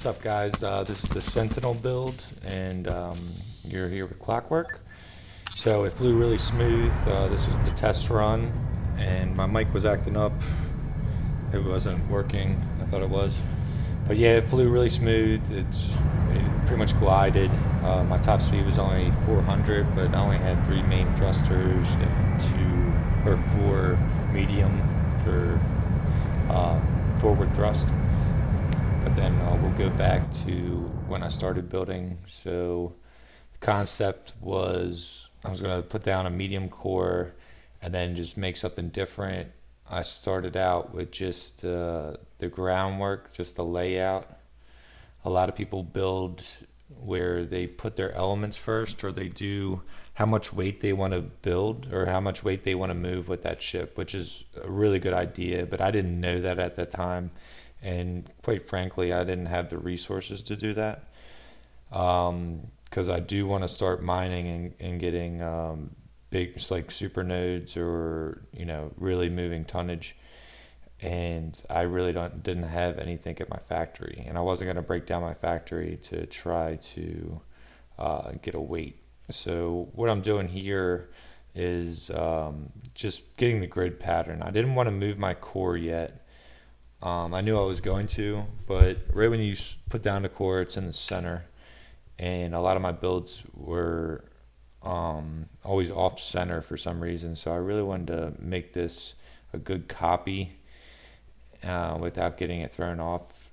What's up, guys? This is the Sentinel build, and you're here with Clockwork. So it flew really smooth. This was the test run, and my mic was acting up. It wasn't working. I thought it was, but yeah, it flew really smooth. It pretty much glided. My top speed was only 400, but I only had 3 main thrusters and 4 medium for forward thrust. But then we'll go back to when I started building. So the concept was I was going to put down a medium core and then just make something different. I started out with just the groundwork, just the layout. A lot of people build where they put their elements first, or they do how much weight they want to build or how much weight they want to move with that ship, which is a really good idea, but I didn't know that at the time. And quite frankly, I didn't have the resources to do that, because I do want to start mining and getting big, like super nodes, or really moving tonnage. And I really didn't have anything at my factory, and I wasn't going to break down my factory to try to get a weight. So what I'm doing here is just getting the grid pattern. I didn't want to move my core yet. I knew I was going to, but right when you put down the core, it's in the center. And a lot of my builds were always off center for some reason. So I really wanted to make this a good copy without getting it thrown off.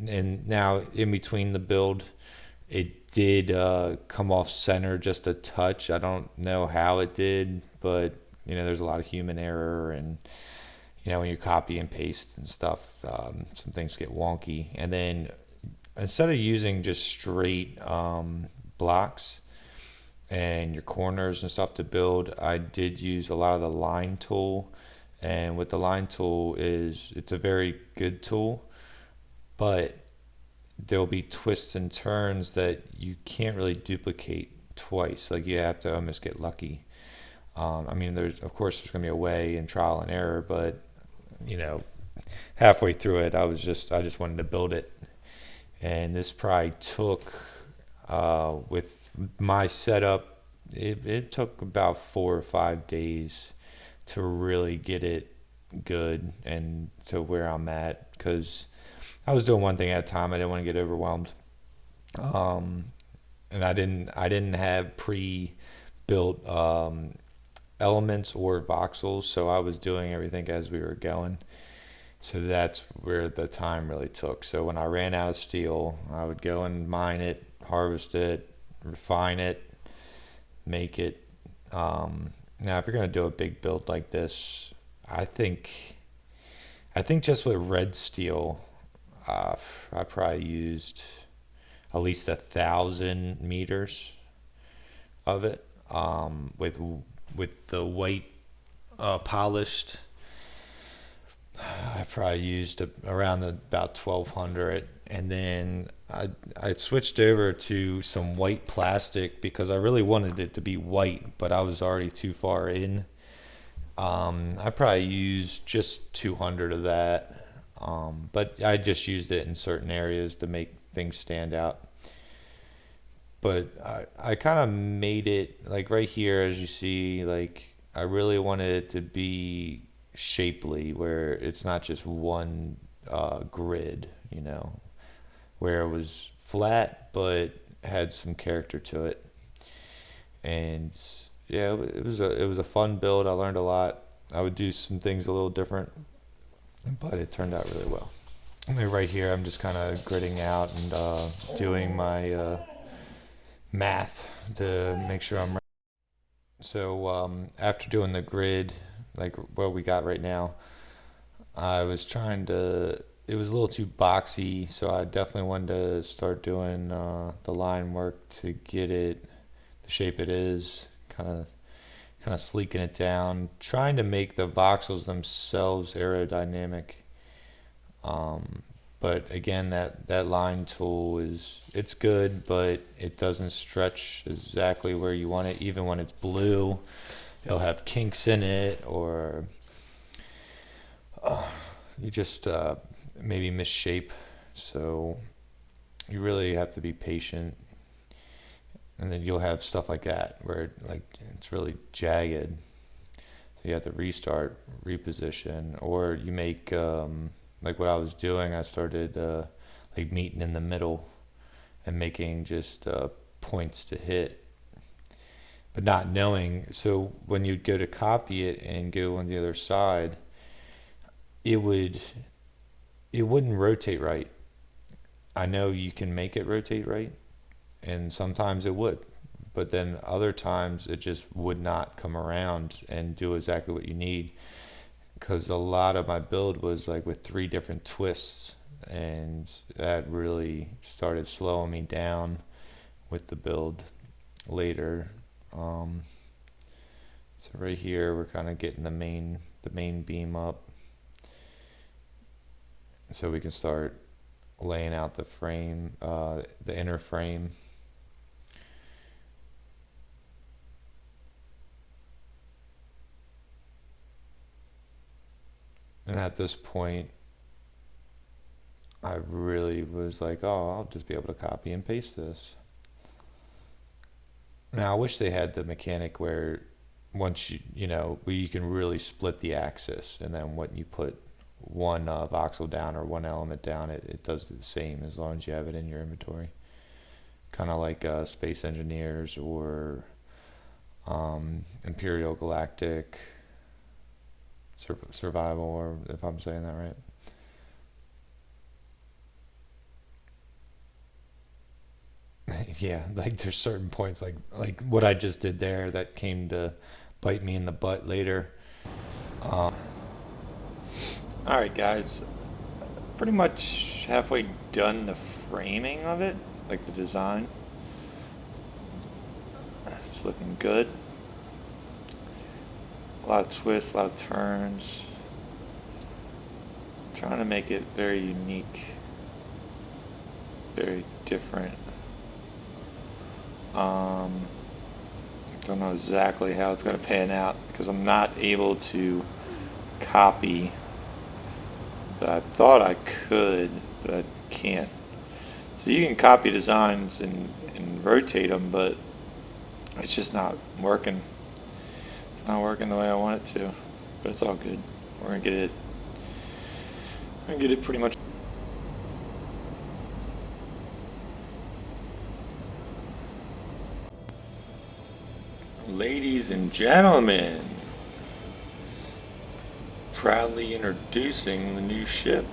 And now in between the build, it did come off center just a touch. I don't know how it did, but there's a lot of human error, and when you copy and paste and stuff, some things get wonky. And then instead of using just straight blocks and your corners and stuff to build, I did use a lot of the line tool. And what the line tool is, it's a very good tool, but there'll be twists and turns that you can't really duplicate twice. Like, you have to almost get lucky. Of course there's going to be a way and trial and error, but halfway through it, I just wanted to build it. And this probably took, with my setup, it took about 4 or 5 days to really get it good and to where I'm at, because I was doing one thing at a time. I didn't want to get overwhelmed. And I didn't have pre-built elements or voxels, so I was doing everything as we were going. So that's where the time really took. So when I ran out of steel, I would go and mine it, harvest it, refine it, make it. Now, if you're going to do a big build like this, I think just with red steel, I probably used at least 1,000 meters of it. With the white polished, I probably used around about 1,200. And then I switched over to some white plastic because I really wanted it to be white, but I was already too far in. I probably used just 200 of that, but I just used it in certain areas to make things stand out. But I kind of made it, like right here, as you see, like I really wanted it to be shapely, where it's not just one grid, where it was flat but had some character to it. And yeah, it was a fun build. I learned a lot. I would do some things a little different, but it turned out really well. Right here, I'm just kind of gridding out and doing my math to make sure I'm right. So after doing the grid, like what we got right now, I was trying to, it was a little too boxy, so I definitely wanted to start doing the line work to get it the shape it is, kind of sleeking it down, trying to make the voxels themselves aerodynamic. But again, that line tool it's good, but it doesn't stretch exactly where you want it. Even when it's blue, it'll have kinks in it, or you just maybe misshape. So you really have to be patient. And then you'll have stuff like that where like it's really jagged. So you have to restart, reposition, or you make like what I was doing. I started like meeting in the middle and making just points to hit, but not knowing. So when you'd go to copy it and go on the other side, it wouldn't rotate right. I know you can make it rotate right, and sometimes it would, but then other times it just would not come around and do exactly what you need, because a lot of my build was like with 3 different twists, and that really started slowing me down with the build later. So right here we're kind of getting the main beam up, so we can start laying out the frame, the inner frame. And at this point, I really was like, oh, I'll just be able to copy and paste this. Now, I wish they had the mechanic where once where you can really split the axis, and then when you put one voxel down or one element down, it does the same as long as you have it in your inventory. Kind of like Space Engineers or Imperial Galactic Survival, or if I'm saying that right. Yeah, like there's certain points like what I just did there that came to bite me in the butt later. Alright guys, pretty much halfway done the framing of it, like the design. It's looking good. A lot of twists, a lot of turns. Trying to make it very unique, very different. Don't know exactly how it's going to pan out because I'm not able to copy that I thought I could, but I can't. So you can copy designs and rotate them, but it's just not working. It's not working the way I want it to, but it's all good. We're gonna get it pretty much. Ladies and gentlemen, proudly introducing the new ship.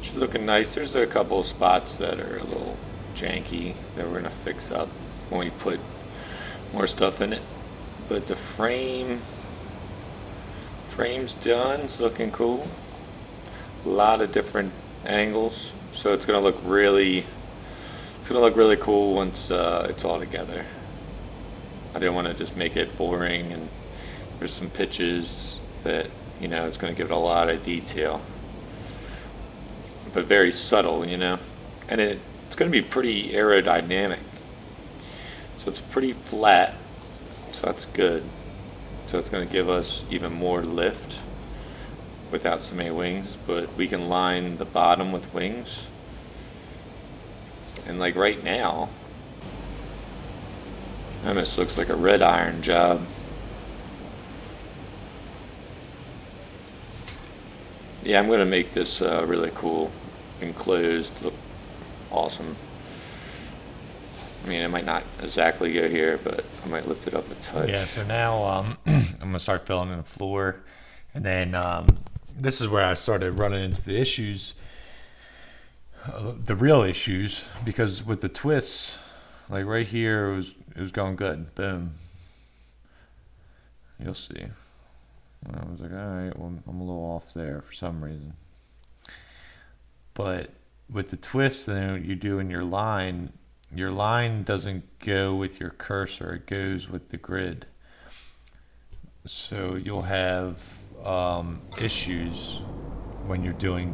She's looking nice. There's a couple of spots that are a little janky that we're gonna fix up when we put more stuff in it. But the frame's done. It's looking cool. A lot of different angles, so it's gonna look really cool once it's all together. I didn't want to just make it boring, and there's some pitches that it's going to give it a lot of detail, but very subtle, and it's going to be pretty aerodynamic. So it's pretty flat, so that's good. So it's going to give us even more lift without so many wings, but we can line the bottom with wings. And like right now, almost looks like a red iron job. Yeah, I'm going to make this really cool, enclosed, look awesome. I mean, it might not exactly go here, but I might lift it up a touch. Yeah, so now I'm going to start filling in the floor. And then this is where I started running into the issues, the real issues, because with the twists, like right here, it was going good. Boom. You'll see. And I was like, all right, well, I'm a little off there for some reason. But with the twist that you do in your line doesn't go with your cursor. It goes with the grid. So you'll have issues when you're doing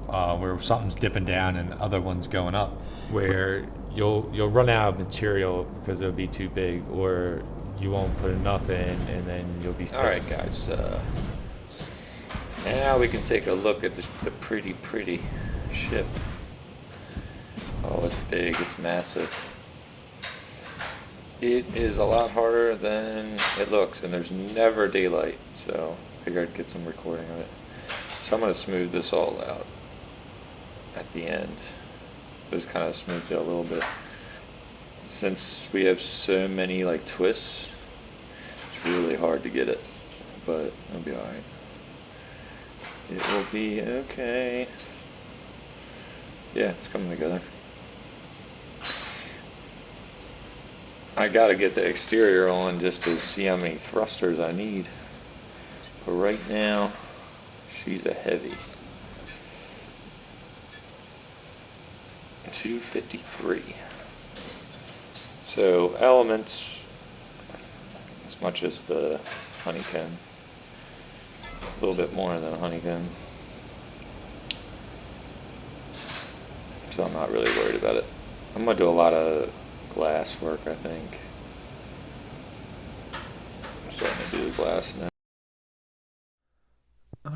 where something's dipping down and other one's going up, where you'll run out of material because it'll be too big, or you won't put enough in, and then you'll be. All right, guys. Now we can take a look at the pretty ship. Oh, it's big, it's massive. It is a lot harder than it looks, and there's never daylight, so I figured I'd get some recording of it. So I'm going to smooth this all out at the end. Just kind of smoothed it a little bit. Since we have so many like twists, it's really hard to get it, but it'll be alright. It will be okay. Yeah, it's coming together. I gotta get the exterior on just to see how many thrusters I need. But right now, she's a heavy. 253. So elements, as much as the honeycomb, a little bit more than a honeycomb. So I'm not really worried about it. I'm gonna do a lot of glass work, I think. I'm starting to do the glass now.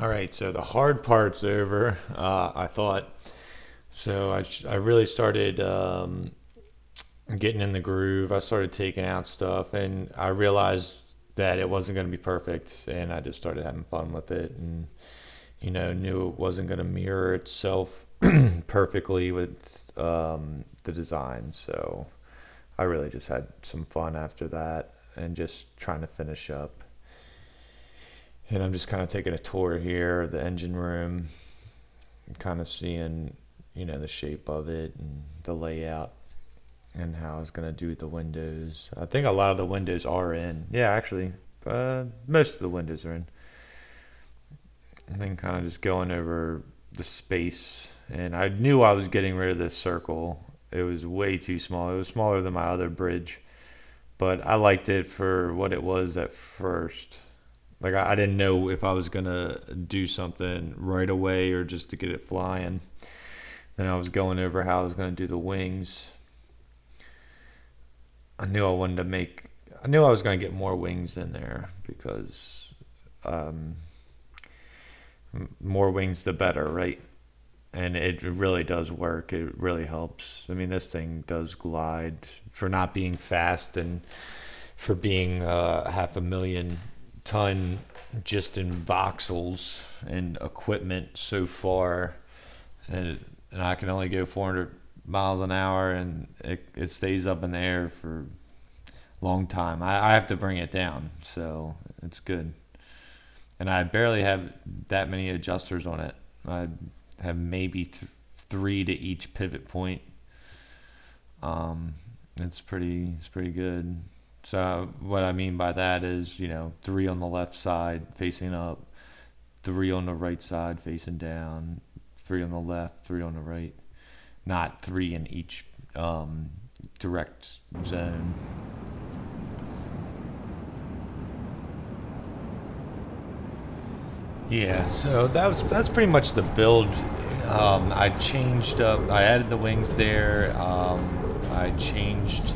Alright, so the hard part's over, I thought. So I really started getting in the groove. I started taking out stuff, and I realized that it wasn't going to be perfect, and I just started having fun with it, and knew it wasn't going to mirror itself perfectly with the design. So I really just had some fun after that, and just trying to finish up. And I'm just kind of taking a tour here, the engine room, kind of seeing the shape of it and the layout and how I was going to do the windows. I think a lot of the windows are in. Yeah, actually, most of the windows are in. And then kind of just going over the space. And I knew I was getting rid of this circle. It was way too small. It was smaller than my other bridge. But I liked it for what it was at first. Like, I didn't know if I was going to do something right away or just to get it flying. Then I was going over how I was going to do the wings. I knew I was going to get more wings in there because more wings the better, right? And it really does work. It really helps. I mean, this thing does glide for not being fast and for being 500,000 ton just in voxels and equipment so far. And I can only go 400 miles an hour, and it stays up in the air for a long time. I have to bring it down, so it's good. And I barely have that many adjusters on it. I have maybe 3 to each pivot point. It's pretty good. So what I mean by that is, 3 on the left side facing up, 3 on the right side facing down, 3 on the left, 3 on the right, not 3 in each direct zone. Yeah, so that's pretty much the build. I changed up. I added the wings there. I changed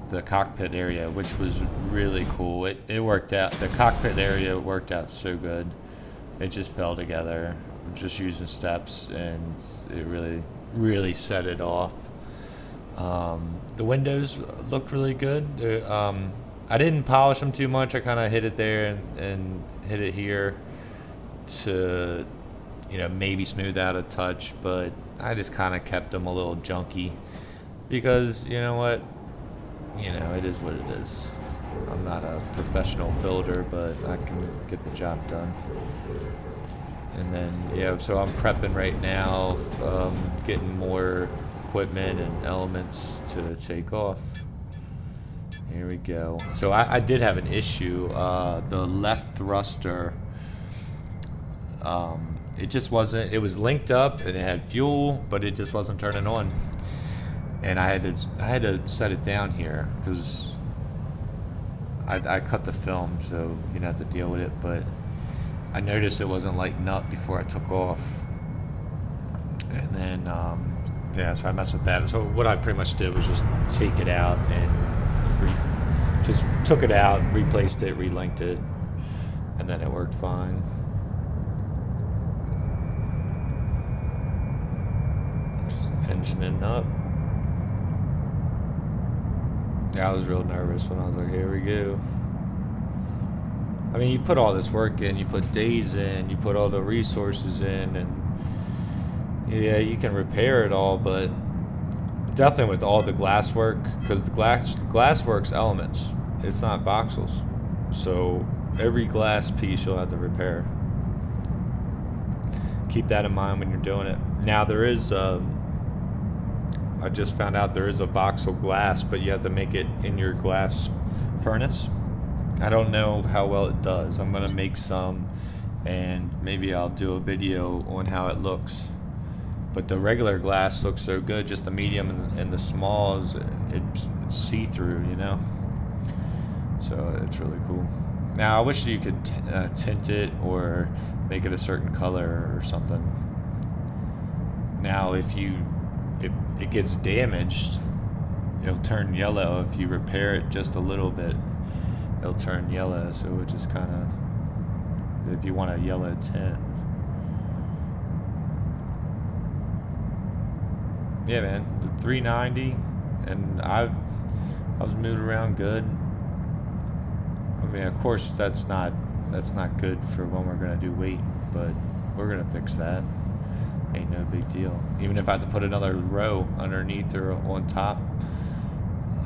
the cockpit area, which was really cool. It worked out. The cockpit area worked out so good. It just fell together. Just using steps, and it really set it off. The windows looked really good. I didn't polish them too much. I kind of hit it there and hit it here to maybe smooth out a touch, but I just kind of kept them a little junky because you know what, it is what it is. I'm not a professional builder, but I can get the job done. And then, so I'm prepping right now, getting more equipment and elements to take off. Here we go. So I did have an issue. The left thruster, it just wasn't, it was linked up and it had fuel, but it just wasn't turning on. And I had to set it down here because I cut the film, so you didn't have to deal with it, but I noticed it wasn't lighting up before I took off. And then, so I messed with that. So what I pretty much did was just take it out and just took it out, replaced it, relinked it, and then it worked fine. Just engineing up. Yeah, I was real nervous when I was like, here we go. I mean, you put all this work in, you put days in, you put all the resources in, and yeah, you can repair it all, but definitely with all the glass work, because the glass work's elements, it's not voxels. So every glass piece you'll have to repair. Keep that in mind when you're doing it. Now there is, I just found out there is a voxel glass, but you have to make it in your glass furnace. I don't know how well it does. I'm gonna make some, and maybe I'll do a video on how it looks. But the regular glass looks so good, just the medium and the smalls, it's see-through, you know? So it's really cool. Now I wish you could tint it or make it a certain color or something. Now if it gets damaged, it'll turn yellow. If you repair it just a little bit, it'll turn yellow. So it just kind of, if you want a yellow tint. Yeah, man, the 390, and I was moving around good. I mean, of course, that's not good for when we're gonna do weight, but we're gonna fix that. Ain't no big deal. Even if I have to put another row underneath or on top.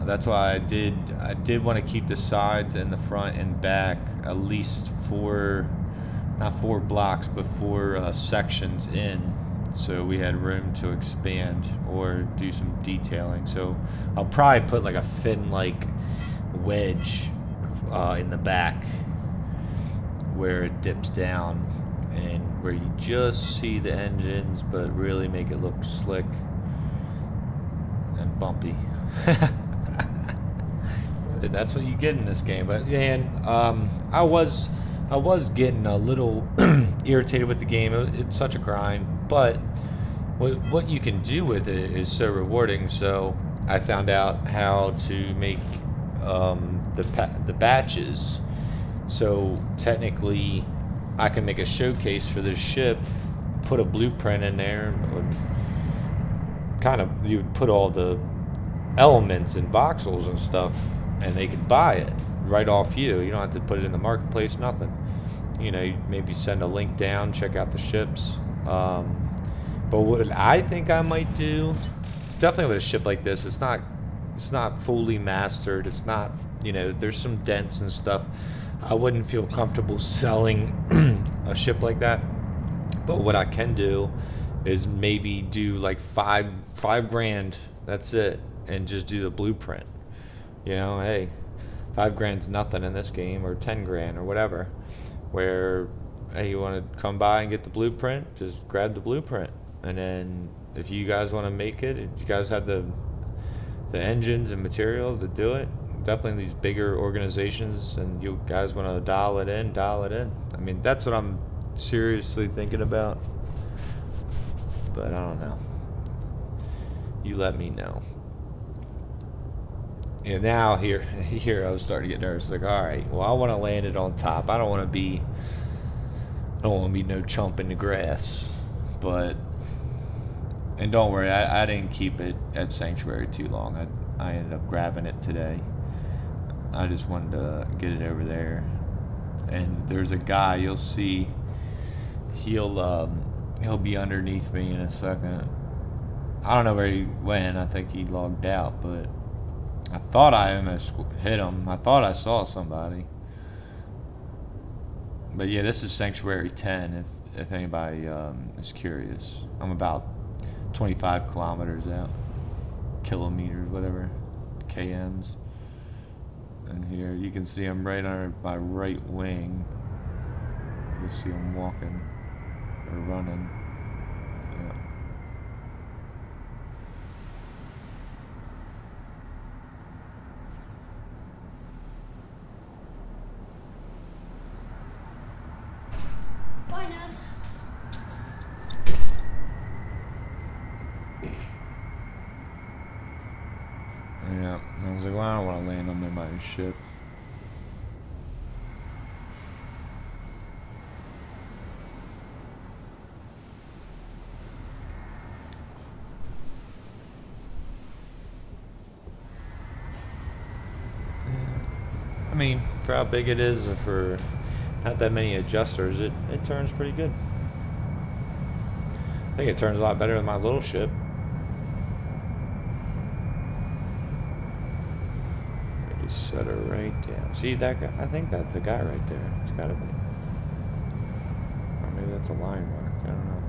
That's why I did want to keep the sides and the front and back at least not 4 blocks, but 4 sections in. So we had room to expand or do some detailing. So I'll probably put like a fin-like wedge in the back where it dips down and where you just see the engines, but really make it look slick and bumpy. That's what you get in this game. But man, I was getting a little irritated with the game. It's such a grind, but what you can do with it is so rewarding. So I found out how to make the batches. So technically, I can make a showcase for this ship, put a blueprint in there, kind of, you would put all the elements and voxels and stuff, and they could buy it right off you. You don't have to put it in the marketplace, nothing. You know, you maybe send a link down, check out the ships. But what I think I might do, definitely with a ship like this, it's not fully mastered. It's not, you know, there's some dents and stuff. I wouldn't feel comfortable selling a ship like that. But what I can do is maybe do like five grand. That's it, and just do the blueprint. You know, hey, 5 grand's nothing in this game, or 10 grand, or whatever. Where, hey, you want to come by and get the blueprint, just grab the blueprint. And then if you guys want to make it, if you guys have the engines and materials to do it, definitely these bigger organizations, and you guys want to dial it in. I mean, that's what I'm seriously thinking about. But I don't know. You let me know. And now here I was starting to get nervous. Like, all right, well, I want to land it on top. I don't want to be no chump in the grass. But, and don't worry, I didn't keep it at Sanctuary too long. I ended up grabbing it today. I just wanted to get it over there. And there's a guy, you'll see, he'll be underneath me in a second. I don't know where he went. I think he logged out, but I thought I almost hit him. I thought I saw somebody. But yeah, this is Sanctuary 10, if anybody is curious. I'm about 25 kilometers out. Kilometers, whatever. KMs. And here, you can see him right under my right wing. You'll see him walking or running. Yeah. Yeah, I was like, well, I don't want to land on my ship. mean, for how big it is and for not that many adjusters, it turns pretty good. I think it turns a lot better than my little ship. Maybe set her right down. See that guy? I think that's a guy right there. It's gotta be. Or maybe that's a line mark. I don't know.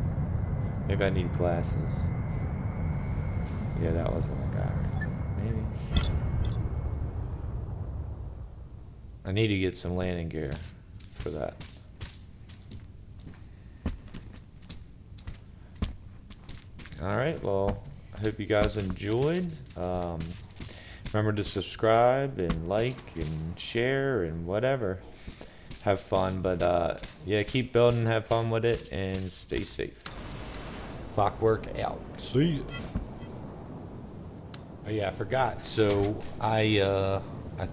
Maybe I need glasses. Yeah, that wasn't a guy. Maybe. I need to get some landing gear for that. Alright, well, I hope you guys enjoyed. Remember to subscribe and like and share and whatever. Have fun, but yeah, keep building, have fun with it, and stay safe. Clockwork out. See ya. Oh yeah, I forgot. So I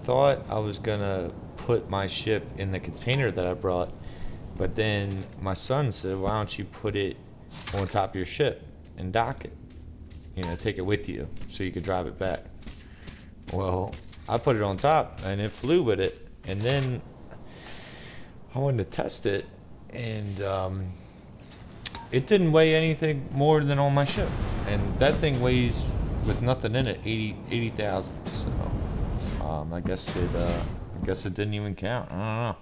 thought I was gonna put my ship in the container that I brought, but then my son said, "Why don't you put it on top of your ship and dock it? You know, take it with you so you could drive it back." Well, I put it on top and it flew with it, and then I wanted to test it, and it didn't weigh anything more than on my ship, and that thing weighs with nothing in it 80,000. So I guess it didn't even count. I don't know.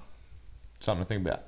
Something to think about.